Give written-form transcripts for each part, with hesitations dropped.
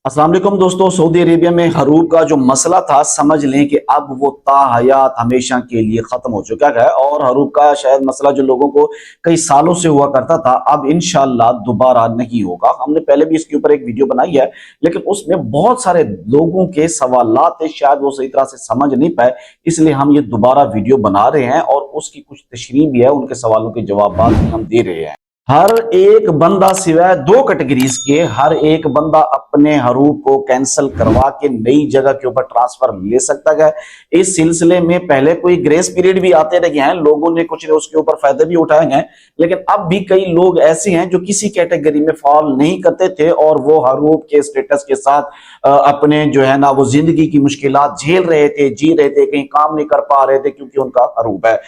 अस्सलाम वालेकुम दोस्तों। सऊदी अरेबिया में हरूब का जो मसला था, समझ लें कि अब वो ताहयात हमेशा के लिए खत्म हो चुका है। और हरूब का शायद मसला जो लोगों को कई सालों से हुआ करता था, अब इंशाल्लाह दोबारा नहीं होगा। हमने पहले भी इसके ऊपर एक वीडियो बनाई है, लेकिन उसमें बहुत सारे लोगों के सवालात थे, शायद वो सही तरह से समझ नहीं पाए, इसलिए हम ये दोबारा वीडियो बना रहे हैं और उसकी कुछ तशरीह भी है, उनके सवालों के जवाब भी हम दे रहे हैं। हर एक बंदा सिवाय दो कैटेगरीज के, हर एक बंदा अपने हरूब को कैंसिल करवा के नई जगह के ऊपर ट्रांसफर ले सकता है। इस सिलसिले में पहले कोई ग्रेस पीरियड भी आते रहे हैं, लोगों ने कुछ उसके ऊपर फायदे भी उठाए हैं, लेकिन अब भी कई लोग ऐसे हैं जो किसी कैटेगरी में फॉल नहीं करते थे और वो हरूब के स्टेटस के साथ अपने जो है ना वो जिंदगी की मुश्किलात झेल रहे थे, जी रहे थे, कहीं काम नहीं कर पा रहे थे क्योंकि उनका हरूब है।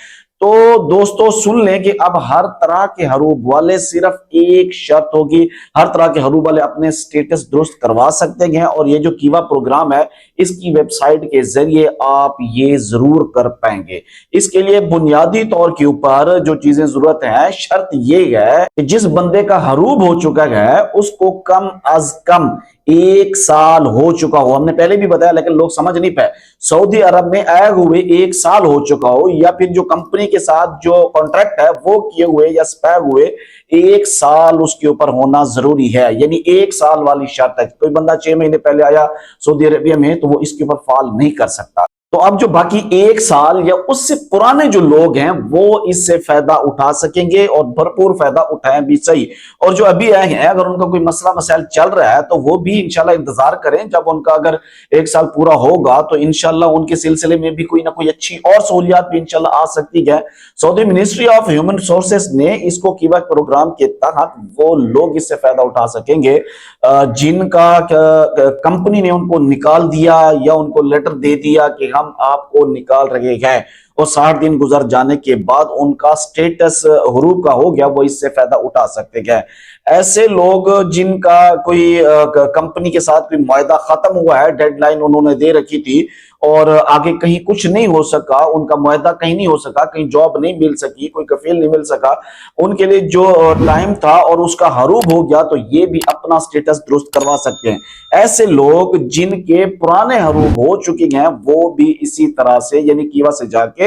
तो दोस्तों सुन लें कि अब हर तरह के हरूब वाले सिर्फ एक शर्त होगी, हर तरह के हरूब वाले अपने स्टेटस दुरुस्त करवा सकते हैं और ये जो कीवा प्रोग्राम है इसकी वेबसाइट के जरिए आप ये जरूर कर पाएंगे। इसके लिए बुनियादी तौर के ऊपर जो चीजें जरूरत है, शर्त ये है कि जिस बंदे का हरूब हो चुका है उसको कम अज कम 1 साल हो चुका हो। हमने पहले भी बताया लेकिन लोग समझ नहीं पाए। सऊदी अरब में आए हुए 1 साल हो चुका हो, या फिर जो कंपनी के साथ जो कॉन्ट्रैक्ट है वो किए हुए या स्पायर हुए 1 साल उसके ऊपर होना जरूरी है। यानी 1 साल वाली शर्त है। कोई बंदा 6 महीने पहले आया सऊदी अरेबिया में तो वो इसके ऊपर फॉल नहीं कर सकता। तो अब जो बाकी 1 साल या उससे पुराने जो लोग हैं वो इससे फायदा उठा सकेंगे और भरपूर फायदा उठाएं भी सही। और जो अभी आए हैं अगर उनका कोई मसला मसाइल चल रहा है तो वो भी इंशाल्लाह इंतजार करें। जब उनका अगर 1 साल पूरा होगा तो इंशाल्लाह उनके सिलसिले में भी कोई ना कोई अच्छी और सहूलियात भी इंशाल्लाह आ सकती है। Saudi ministry of human resources ने इसको कीवा प्रोग्राम के तहत वो लोग इससे फायदा उठा सकेंगे जिनका कंपनी ने उनको निकाल दिया या उनको लेटर दे दिया कि हम आपको निकाल रहे हैं, और 60 दिन गुजर जाने के बाद उनका स्टेटस हरूब का हो गया, वो इससे फायदा उठा सकते हैं। ऐसे लोग जिनका कोई कंपनी के साथ कोई मुआहदा खत्म हुआ है, डेडलाइन उन्होंने दे रखी थी और आगे कहीं कुछ नहीं हो सका, उनका मुआहदा कहीं नहीं हो सका, कहीं जॉब नहीं मिल सकी, कोई कफील नहीं मिल सका, उनके लिए जो टाइम था और उसका हरूब हो गया, तो ये भी अपना स्टेटस दुरुस्त करवा सकते हैं। ऐसे लोग जिनके पुराने हरूब हो चुके हैं वो भी इसी तरह से यानी कीवा से जाके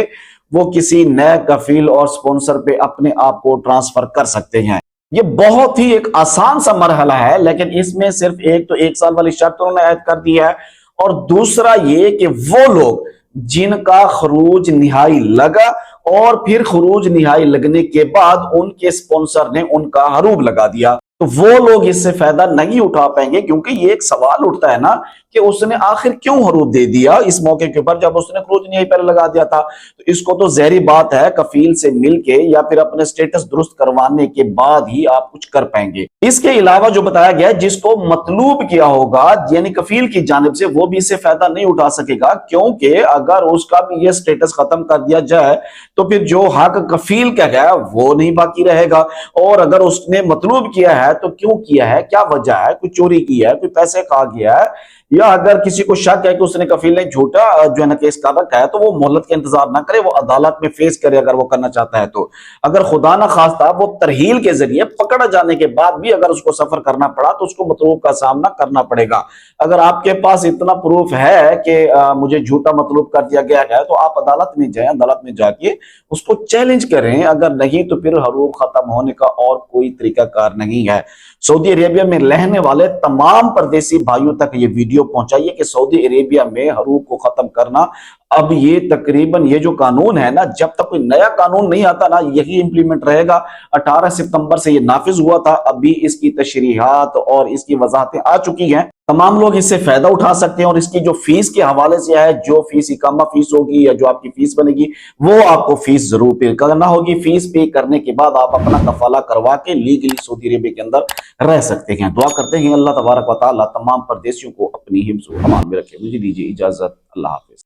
वो किसी नए कफील और स्पॉन्सर पे अपने आप को ट्रांसफर कर सकते हैं। ये बहुत ही एक आसान सा मरहला है, लेकिन इसमें सिर्फ एक तो 1 साल वाली शर्त उन्होंने ऐड कर दी है, और दूसरा ये कि वो लोग जिनका खरूज निहाई लगा और फिर खरूज निहाई लगने के बाद उनके स्पॉन्सर ने उनका हरूब लगा दिया, तो वो लोग इससे फायदा नहीं उठा पाएंगे। क्योंकि ये एक सवाल उठता है ना कि उसने आखिर क्यों हरूब दे दिया इस मौके के ऊपर जब उसने खरूज निहाई पहले लगा दिया था। तो इसको तो जहरी बात है, कफील से मिलके या फिर अपने स्टेटस दुरुस्त करवाने के बाद ही आप कुछ कर पाएंगे। इसके अलावा जो बताया गया जिसको मतलूब किया होगा यानी कफील की जानिब से, वो भी इससे फायदा नहीं उठा सकेगा, क्योंकि अगर उसका भी ये स्टेटस खत्म कर दिया जाए तो फिर जो हक कफील का है वो नहीं बाकी रहेगा। और अगर उसने मतलूब किया है तो क्यों किया है, क्या वजह है, कोई चोरी की है, कोई पैसे खा गया है, या अगर किसी को शक है कि उसने कफील ने झूठा जो है ना केस कर रखा है, तो वो मोहलत का इंतजार ना करे, वो अदालत में फेस करे अगर वो करना चाहता है। तो अगर खुदा ना खास्ता वो तरहील के जरिए पकड़ जाने के बाद भी अगर उसको सफर करना पड़ा तो उसको मतलूब का सामना करना पड़ेगा। अगर आपके पास इतना प्रूफ है कि मुझे झूठा मतलूब कर दिया गया है तो आप अदालत में जाएं, अदालत में जाके उसको चैलेंज करें। अगर नहीं तो फिर हरूब खत्म होने का और कोई तरीकाकार नहीं है। सऊदी अरेबिया में रहने वाले तमाम परदेसी भाइयों तक ये वीडियो पहुंचाइए कि सऊदी अरेबिया में हरूब को खत्म करना अब ये तकरीबन ये जो कानून है ना, जब तक कोई नया कानून नहीं आता ना यही इंप्लीमेंट रहेगा। 18 सितंबर से ये नाफिज हुआ था, अभी इसकी तशरीहात और इसकी वजाहतें आ चुकी हैं। तमाम लोग इससे फायदा उठा सकते हैं और इसकी जो फीस के हवाले से है, जो फीस इकामा फीस होगी या जो आपकी फीस बनेगी वो आपको फीस जरूर पे करना होगी। फीस पे करने के बाद आप अपना कफाला करवा के लीगली सऊदी अरेबिया के अंदर रह सकते हैं। दुआ करते हैं अल्लाह तबारक व तआला तमाम परदेसियों को अपनी हिफ्ज़ व अमान में रखे। मुझे दीजिए इजाजत, अल्लाह हाफिज।